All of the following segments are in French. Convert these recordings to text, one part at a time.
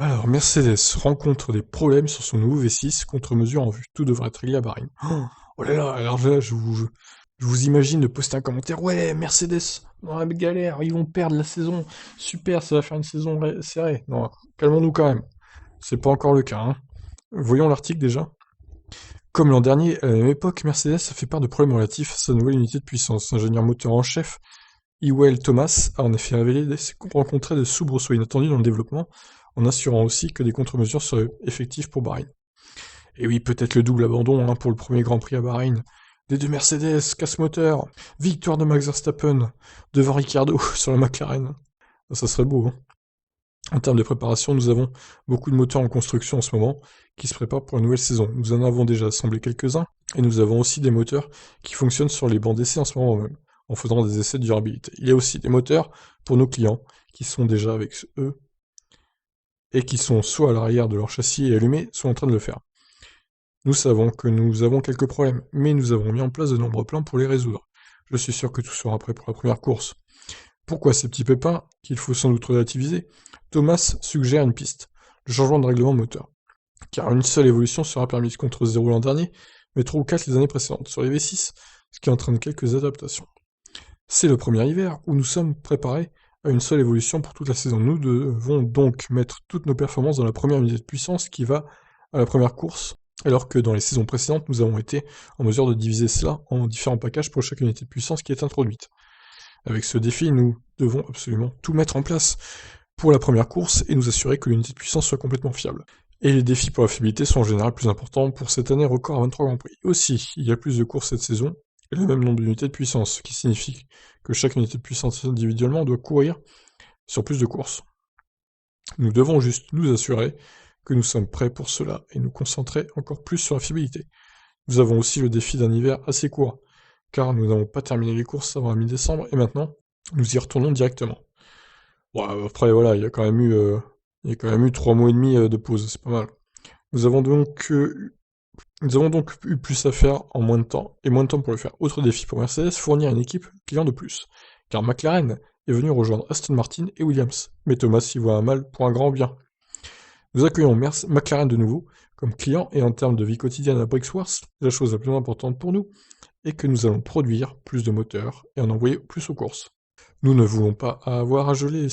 Alors, Mercedes rencontre des problèmes sur son nouveau V6, contre-mesure en vue. Tout devrait être réglé à Bahreïn. Oh là là, alors là, je vous imagine de poster un commentaire. Ouais, Mercedes, dans la galère, ils vont perdre la saison. Super, ça va faire une saison serrée. Non, calmons-nous quand même. C'est pas encore le cas, hein. Voyons l'article déjà. Comme l'an dernier, à la même époque, Mercedes a fait part de problèmes relatifs à sa nouvelle unité de puissance. L'ingénieur moteur en chef, Ewell Thomas, a en effet révélé rencontrer de soubresauts inattendus dans le développement, en assurant aussi que des contre-mesures seraient effectives pour Bahreïn. Et oui, peut-être le double abandon pour le premier Grand Prix à Bahreïn. Des deux Mercedes, casse-moteur, victoire de Max Verstappen, devant Ricciardo sur la McLaren. Ça serait beau, hein. En termes de préparation, nous avons beaucoup de moteurs en construction en ce moment qui se préparent pour la nouvelle saison. Nous en avons déjà assemblé quelques-uns, et nous avons aussi des moteurs qui fonctionnent sur les bancs d'essai en ce moment même, en faisant des essais de durabilité. Il y a aussi des moteurs pour nos clients qui sont déjà avec eux et qui sont soit à l'arrière de leur châssis et allumés, soit en train de le faire. Nous savons que nous avons quelques problèmes, mais nous avons mis en place de nombreux plans pour les résoudre. Je suis sûr que tout sera prêt pour la première course. Pourquoi ces petits pépins, qu'il faut sans doute relativiser? Thomas suggère une piste, le changement de règlement moteur. Car une seule évolution sera permise contre 0 l'an dernier, mais 3 ou 4 les années précédentes sur les V6, ce qui entraîne quelques adaptations. C'est le premier hiver où nous sommes préparés à une seule évolution pour toute la saison. Nous devons donc mettre toutes nos performances dans la première unité de puissance qui va à la première course, alors que dans les saisons précédentes, nous avons été en mesure de diviser cela en différents packages pour chaque unité de puissance qui est introduite. Avec ce défi, nous devons absolument tout mettre en place pour la première course et nous assurer que l'unité de puissance soit complètement fiable. Et les défis pour la fiabilité sont en général plus importants pour cette année record à 23 Grands Prix. Aussi, il y a plus de courses cette saison, et le même nombre d'unités de puissance, ce qui signifie que chaque unité de puissance individuellement doit courir sur plus de courses. Nous devons juste nous assurer que nous sommes prêts pour cela et nous concentrer encore plus sur la fiabilité. Nous avons aussi le défi d'un hiver assez court, car nous n'avons pas terminé les courses avant la mi-décembre et maintenant nous y retournons directement. Bon, après voilà, il y a quand même eu 3 mois et demi de pause, c'est pas mal. Nous avons donc eu plus à faire en moins de temps, et moins de temps pour le faire. Autre défi pour Mercedes, fournir une équipe client de plus. Car McLaren est venu rejoindre Aston Martin et Williams, mais Thomas y voit un mal pour un grand bien. Nous accueillons McLaren de nouveau comme client, et en termes de vie quotidienne à Brixworth, la chose la plus importante pour nous est que nous allons produire plus de moteurs et en envoyer plus aux courses. Nous ne voulons pas avoir à geler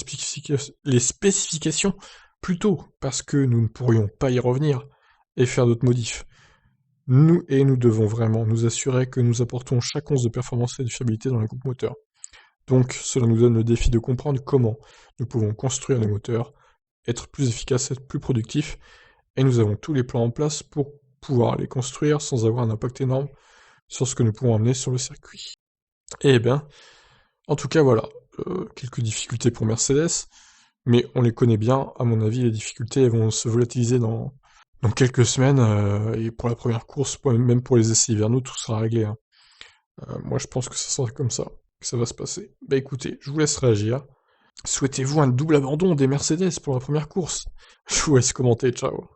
les spécifications plus tôt, parce que nous ne pourrions pas y revenir et faire d'autres modifs. Nous devons vraiment nous assurer que nous apportons chaque once de performance et de fiabilité dans les groupes moteurs. Donc, cela nous donne le défi de comprendre comment nous pouvons construire les moteurs, être plus efficaces, être plus productifs, et nous avons tous les plans en place pour pouvoir les construire sans avoir un impact énorme sur ce que nous pouvons amener sur le circuit. Eh bien, en tout cas, voilà, quelques difficultés pour Mercedes, mais on les connaît bien. À mon avis, les difficultés elles vont se volatiliser dans quelques semaines, et pour la première course, même pour les essais hivernaux, tout sera réglé, hein. Moi, je pense que ça sera comme ça que ça va se passer. Bah écoutez, je vous laisse réagir. Souhaitez-vous un double abandon des Mercedes pour la première course? Je vous laisse commenter, ciao.